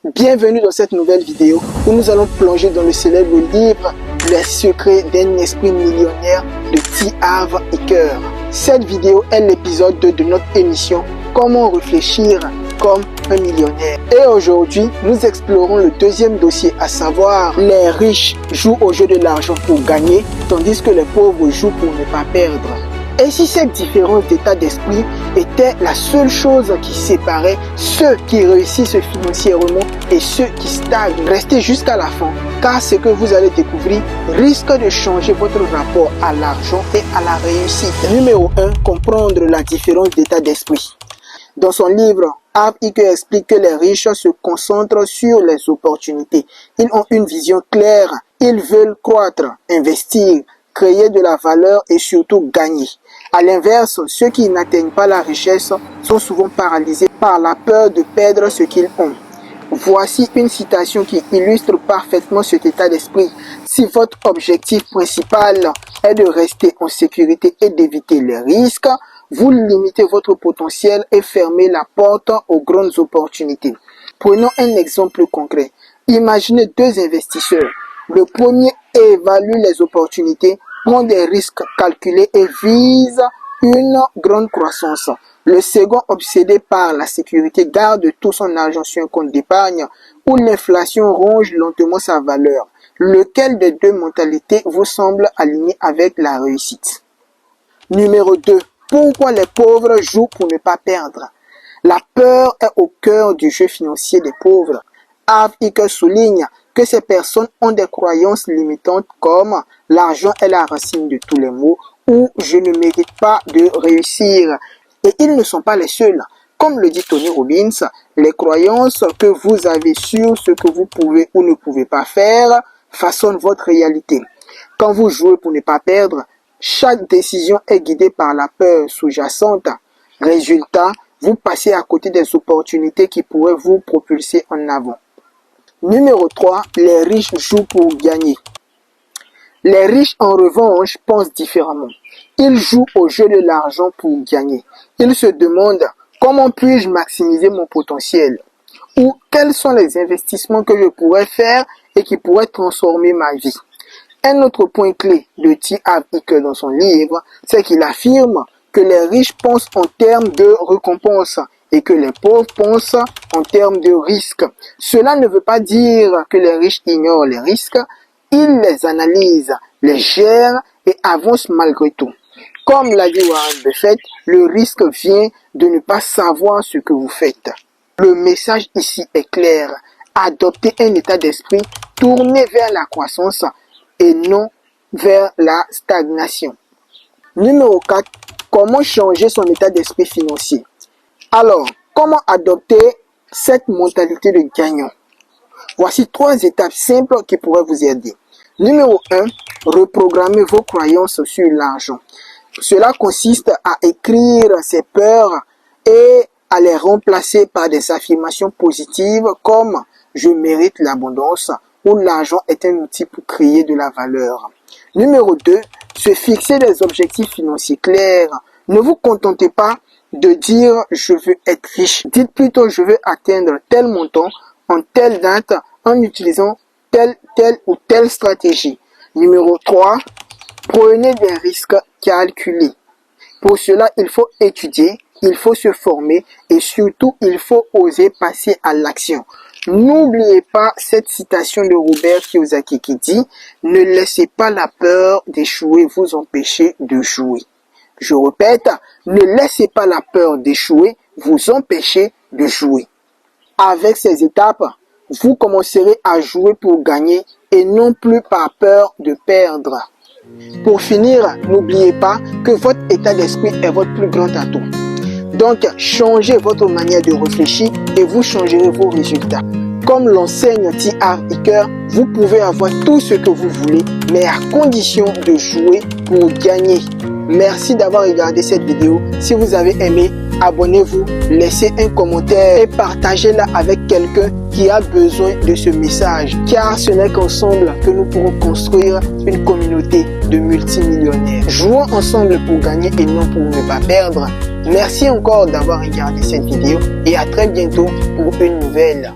Bienvenue dans cette nouvelle vidéo où nous allons plonger dans le célèbre livre Les secrets d'un esprit millionnaire de T. Harv Eker. Cette vidéo est l'épisode 2 de notre émission Comment réfléchir comme un millionnaire. Et aujourd'hui, nous explorons le deuxième dossier, à savoir les riches jouent au jeu de l'argent pour gagner, tandis que les pauvres jouent pour ne pas perdre. Et si cette différence d'état d'esprit était la seule chose qui séparait ceux qui réussissent financièrement et ceux qui stagnent, restez jusqu'à la fin, car ce que vous allez découvrir risque de changer votre rapport à l'argent et à la réussite. Numéro 1. Comprendre la différence d'état d'esprit. Dans son livre, Harv Eker explique que les riches se concentrent sur les opportunités. Ils ont une vision claire, ils veulent croître, investir, créer de la valeur et surtout gagner. À l'inverse, ceux qui n'atteignent pas la richesse sont souvent paralysés par la peur de perdre ce qu'ils ont. Voici une citation qui illustre parfaitement cet état d'esprit. Si votre objectif principal est de rester en sécurité et d'éviter les risques, vous limitez votre potentiel et fermez la porte aux grandes opportunités. Prenons un exemple concret. Imaginez deux investisseurs. Le premier évalue les opportunités, prend des risques calculés et vise une grande croissance. Le second, obsédé par la sécurité, garde tout son argent sur un compte d'épargne où l'inflation ronge lentement sa valeur. Lequel des deux mentalités vous semble aligné avec la réussite? Numéro 2. Pourquoi les pauvres jouent pour ne pas perdre? La peur est au cœur du jeu financier des pauvres. Harv Eker souligne que ces personnes ont des croyances limitantes comme « l'argent est la racine de tous les maux » ou « je ne mérite pas de réussir ». Et ils ne sont pas les seuls. Comme le dit Tony Robbins, les croyances que vous avez sur ce que vous pouvez ou ne pouvez pas faire façonnent votre réalité. Quand vous jouez pour ne pas perdre, chaque décision est guidée par la peur sous-jacente. Résultat, vous passez à côté des opportunités qui pourraient vous propulser en avant. Numéro 3. Les riches jouent pour gagner. Les riches, en revanche, pensent différemment. Ils jouent au jeu de l'argent pour gagner. Ils se demandent comment puis-je maximiser mon potentiel ou quels sont les investissements que je pourrais faire et qui pourraient transformer ma vie. Un autre point clé de T. Harv Eker dans son livre, c'est qu'il affirme que les riches pensent en termes de récompense et que les pauvres pensent en termes de risques. Cela ne veut pas dire que les riches ignorent les risques, ils les analysent, les gèrent et avancent malgré tout. Comme l'a dit Warren Buffett, le risque vient de ne pas savoir ce que vous faites. Le message ici est clair. Adoptez un état d'esprit tourné vers la croissance et non vers la stagnation. Numéro 4. Comment changer son état d'esprit financier? Alors, comment adopter cette mentalité de gagnant? Voici 3 étapes simples qui pourraient vous aider. Numéro 1. Reprogrammez vos croyances sur l'argent. Cela consiste à écrire ses peurs et à les remplacer par des affirmations positives comme « je mérite l'abondance » ou « l'argent est un outil pour créer de la valeur ». Numéro 2. Se fixer des objectifs financiers clairs. Ne vous contentez pas de dire « je veux être riche ». Dites plutôt « je veux atteindre tel montant en telle date en utilisant telle ou telle stratégie ». Numéro 3. Prenez des risques calculés. Pour cela, il faut étudier, il faut se former et surtout, il faut oser passer à l'action. N'oubliez pas cette citation de Robert Kiyosaki qui dit « Ne laissez pas la peur d'échouer vous empêcher de jouer ». Je répète, ne laissez pas la peur d'échouer vous empêcher de jouer. Avec ces étapes, vous commencerez à jouer pour gagner et non plus par peur de perdre. Pour finir, n'oubliez pas que votre état d'esprit est votre plus grand atout. Donc, changez votre manière de réfléchir et vous changerez vos résultats. Comme l'enseigne T. Harv Eker, vous pouvez avoir tout ce que vous voulez, mais à condition de jouer pour gagner. Merci d'avoir regardé cette vidéo. Si vous avez aimé, abonnez-vous, laissez un commentaire et partagez-la avec quelqu'un qui a besoin de ce message. Car ce n'est qu'ensemble que nous pourrons construire une communauté de multimillionnaires. Jouons ensemble pour gagner et non pour ne pas perdre. Merci encore d'avoir regardé cette vidéo et à très bientôt pour une nouvelle.